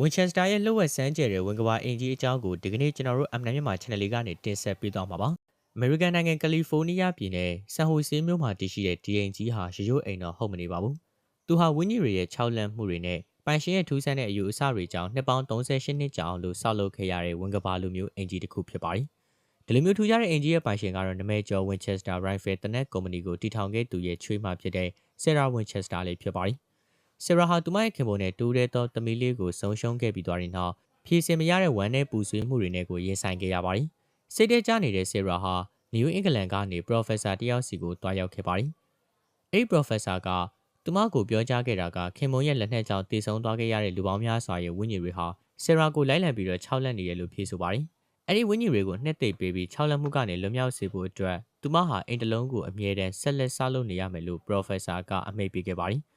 Winchester ရဲ့လှုပ်ဝက်စမ်းကျယ်တဲ့ဝင်ကဘာအင်ဂျီအကြောင်းကိုဒီကနေ့ကျွန်တော်တို့အမ်နမ်မြန်မာ channel လေးကနေတင်ဆက်ပေးသွားမှာပါ။ American နိုင်ငံကယ်လီဖိုးနီးယားပြည်နယ်ဆန်ဟိုဆေးမြို့မှာတည်ရှိတဲ့ဒီအင်ဂျီဟာရိုးရိုးအိမ်တော့ဟုတ်မနေပါဘူး။သူဟာဝင်းကြီးတွေရဲ့6လန့်မှုတွေနဲ့ပိုင်ရှင်ရဲ့ထူးဆန်းတဲ့အယူအဆတွေကြောင့်နှစ်ပေါင်း38နှစ်ကြာအောင်လို့ဆောက်လုပ်ခဲ့ရတဲ့ဝင်ကဘာလိုမျိုးအင်ဂျီတစ်ခုဖြစ်ပါတယ်။ဒီလိုမျိုးထူးခြားတဲ့အင်ဂျီရဲ့ပိုင်ရှင်ကတော့နာမည်ကျော် Winchester Rifle တနက်ကုမ္ပဏီကိုတည်ထောင်ခဲ့သူရဲ့ချွေးမဖြစ်တဲ့ Sarah Winchester လေးဖြစ်ပါတယ်။ Sarah ဟာသူမရဲ့ခင်ပွန်းနဲ့တူတဲ့သောသမီးလေးကိုဆုံးရှုံးခဲ့ပြီးသွားတဲ့နောက်ဖြေစင်မရတဲ့ဝမ်းနဲ့ပူဆွေးမှုတွေနဲ့ကိုရင်ဆိုင်ခဲ့ရပါတယ်။စိတ်ထဲကျနေတဲ့ Sarah ဟာ New England ကနေ Professor တယောက်စီကိုတွားရောက်ခဲ့ပါတယ်။အဲ့ဒီ Professor ကသူမကိုပြောကြားခဲ့တာကခင်မွန်ရဲ့လက်နက်ကြောင့်တည်ဆုံသွားခဲ့ရတဲ့လူပေါင်းများစွာရဲ့ဝိညာဉ်တွေဟာ Sarah ကိုလိုက်လံပြီးတော့6လက်နေတယ်လို့ဖြေဆိုပါတယ်။အဲ့ဒီဝိညာဉ်တွေကိုနှစ်သိမ့်ပေးပြီး6လက်မှုကနေလွတ်မြောက်စေဖို့အတွက်သူမဟာအိမ်တလုံးကိုအမြဲတမ်းဆက်လက်ဆောက်လုပ်နေရမယ်လို့ Professor ကအမိန့်ပေးခဲ့ပါတယ်။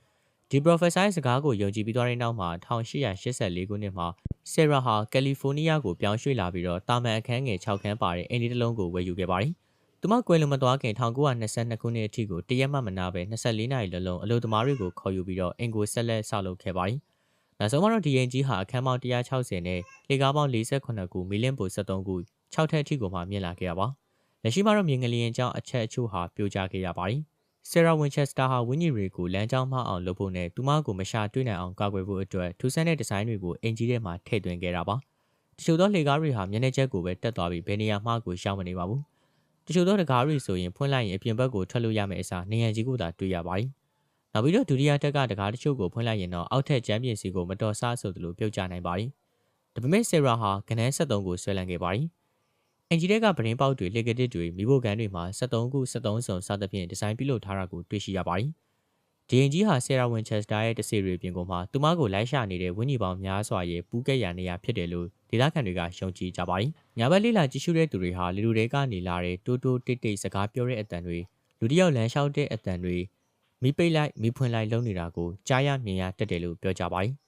ဒီ Professor ရဲ့စကားကိုယုံကြည်ပြီးသွားတဲ့နောက်မှာ1884ခုနှစ်မှာ Sarah ဟာကယ်လီဖိုးနီးယားကိုပြောင်းရွှေ့လာပြီးတော့တာမန်အခန်းငယ်6ခန်းပါတဲ့အိမ်လေးတစ်လုံးကိုဝယ်ယူခဲ့ပါတယ်။သူမကွယ်လွန်မသွားခင်1922ခုနှစ်အထိကိုတရက်မှမနာပဲ24နာရီလုံးအလုပ်သမားတွေကိုခေါ်ယူပြီးတော့အင်ကိုဆက်လက်ဆောက်လုပ်ခဲ့ပါတယ်။နောက်ဆုံးမှာတော့ဒီအိမ်ကြီးဟာအခန်းပေါင်း160နဲ့လေကားပေါင်း48ခုမီလင်းပို73ခု6ထပ်အထိကိုမှမြင့်လာခဲ့ရပါ။လက်ရှိမှာတော့မြေငလျင်ကြောင့်အချက်အချို့ဟာပြိုကျခဲ့ရပါတယ်။ Sarah Winchester ဟာဝင်းကြီးတွေကိုလမ်းကြောင်းမှအောင်လုပ်ဖို့နဲ့သူမကိုမရှာတွေ့နိုင်အောင်ကာကွယ်ဖို့အတွက်ထူးဆန်းတဲ့ဒီဇိုင်းတွေကိုအင်ဂျီထဲမှာထည့်သွင်းခဲ့တာပါ။တချို့သောလေကားတွေဟာမျက်နှာချက်ကိုပဲတက်သွားပြီးဘယ်နေရာမှကိုရောက်မနေပါဘူး။တချို့သောတကားတွေဆိုရင်ဖွင့်လိုက်ရင်အပြင်ဘက်ကိုထွက်လို့ရမယ့်အစားနေရန်ကြီးကိုသာတွေ့ရပါတယ်။နောက်ပြီးတော့ဒုတိယတက်ကတကားတချို့ကိုဖွင့်လိုက်ရင်တော့အောက်ထက်ကျမ်းပြင်စီကိုမတော်ဆဆိုသလိုပြုတ်ကျနိုင်ပါတယ်။ဒါပေမဲ့ Sarah ဟာကနန်း73ကိုဆွဲလန်းခဲ့ပါတယ်။အင်ဂျီထဲကပရင်းပေါက်တွေလေကတစ်တွေမိဖို့ကန်တွေမှာ73ခု73စုံစသဖြင့်ဒီဇိုင်းပြုလုပ်ထားတာကိုတွေ့ရှိရပါတယ်။ဒီအင်ဂျီဟာ Sarah Winchester ရဲ့တစေတွေပြင်ကုန်မှာသူမကိုလိုက်ရှာနေတဲ့ဝင်းကြီးပေါင်းများစွာရဲ့ပူးကဲ့ရနေရဖြစ်တယ်လို့ဒေသခံတွေကယုံကြည်ကြပါတယ်။ညာဘက်လေးလာကြည့်ရှုတဲ့သူတွေဟာလူတွေကနေလာတဲ့တိုးတိုးတိတ်တိတ်စကားပြောတဲ့အတန်တွေလူတစ်ယောက်လမ်းလျှောက်တဲ့အတန်တွေမိပိတ်လိုက်မိဖွင့်လိုက်လုပ်နေတာကိုကြားရမြင်ရတတ်တယ်လို့ပြောကြပါတယ်။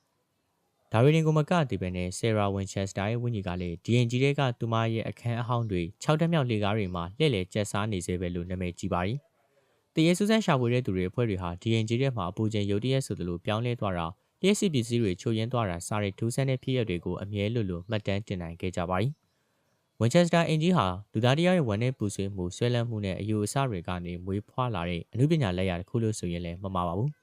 ဒါရီရင်ကိုမကတည်ပဲနဲ့ Sarah Winchester ရဲ့ဝင်းကြီးကလည်းဒီအင်ဂျီတွေကသူမရဲ့အခန်းအဟောင်းတွေ6တက်မြောက်လေကားတွေမှာလှည့်လည်ကျက်စားနေစေပဲလို့နာမည်ကြီးပါတယ်။တရေစူးစမ်းရှာဖွေတဲ့သူတွေအဖွဲ့တွေဟာဒီအင်ဂျီတွေမှာအပူချိန်ရုတ်တရက်ဆိုသလိုပြောင်းလဲသွားတာလျှက်စစ်ပစ္စည်းတွေချို့ယင်းသွားတာစားတဲ့ထူးဆန်းတဲ့ဖြစ်ရပ်တွေကိုအမြဲလို့မှတ်တမ်းတင်နိုင်ခဲ့ကြပါတယ်။ Winchester အင်ဂျီဟာလူသားတယောက်ရဲ့ဝန်နဲ့ပူဆွေးမှုဆွဲလန်းမှုနဲ့အယူအဆတွေကနေမွေးဖွားလာတဲ့အမှုပညာလက်ရာတစ်ခုလို့ဆိုရင်လည်းမမှားပါဘူး။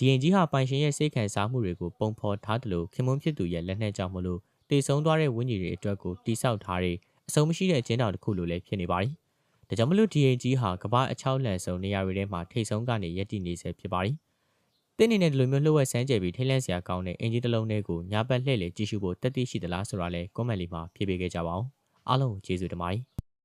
ဒီအင်ဂျီဟာပိုင်ရှင်ရဲ့စိတ်ခံစားမှုတွေကိုပုံဖော်ထားတယ်လို့ခင်မွန်းဖြစ်သူရဲ့လက်နက်ကြောင့်မလို့တည်ဆုံသွားတဲ့ဝိညာဉ်တွေအတွက်ကိုတိဆောက်ထားတဲ့အဆုံးမရှိတဲ့အကျဉ်းတော်တစ်ခုလို့လည်းဖြစ်နေပါတယ်။ဒါကြောင့်မလို့ဒီအင်ဂျီဟာကမ္ဘာအချောက်လန့်ဆုံးနေရာတွေထဲမှာထိတ်ဆုံးကနေရည်တည်နေစေဖြစ်ပါတယ်။တင်းနေနဲ့ဒီလိုမျိုးလှုပ်ဝက်ဆန်းကျယ်ပြီးထိတ်လန့်စရာကောင်းတဲ့အင်ဂျီတစ်လုံးလေးကိုညာဘက်လှည့်လေကြည့်ရှုဖို့တက်သိရှိသလားဆိုတာလဲကွန်မန့်လေးမှာဖြေပေးခဲ့ကြပါဦး။အားလုံးကျေးဇူးတင်ပါတယ်။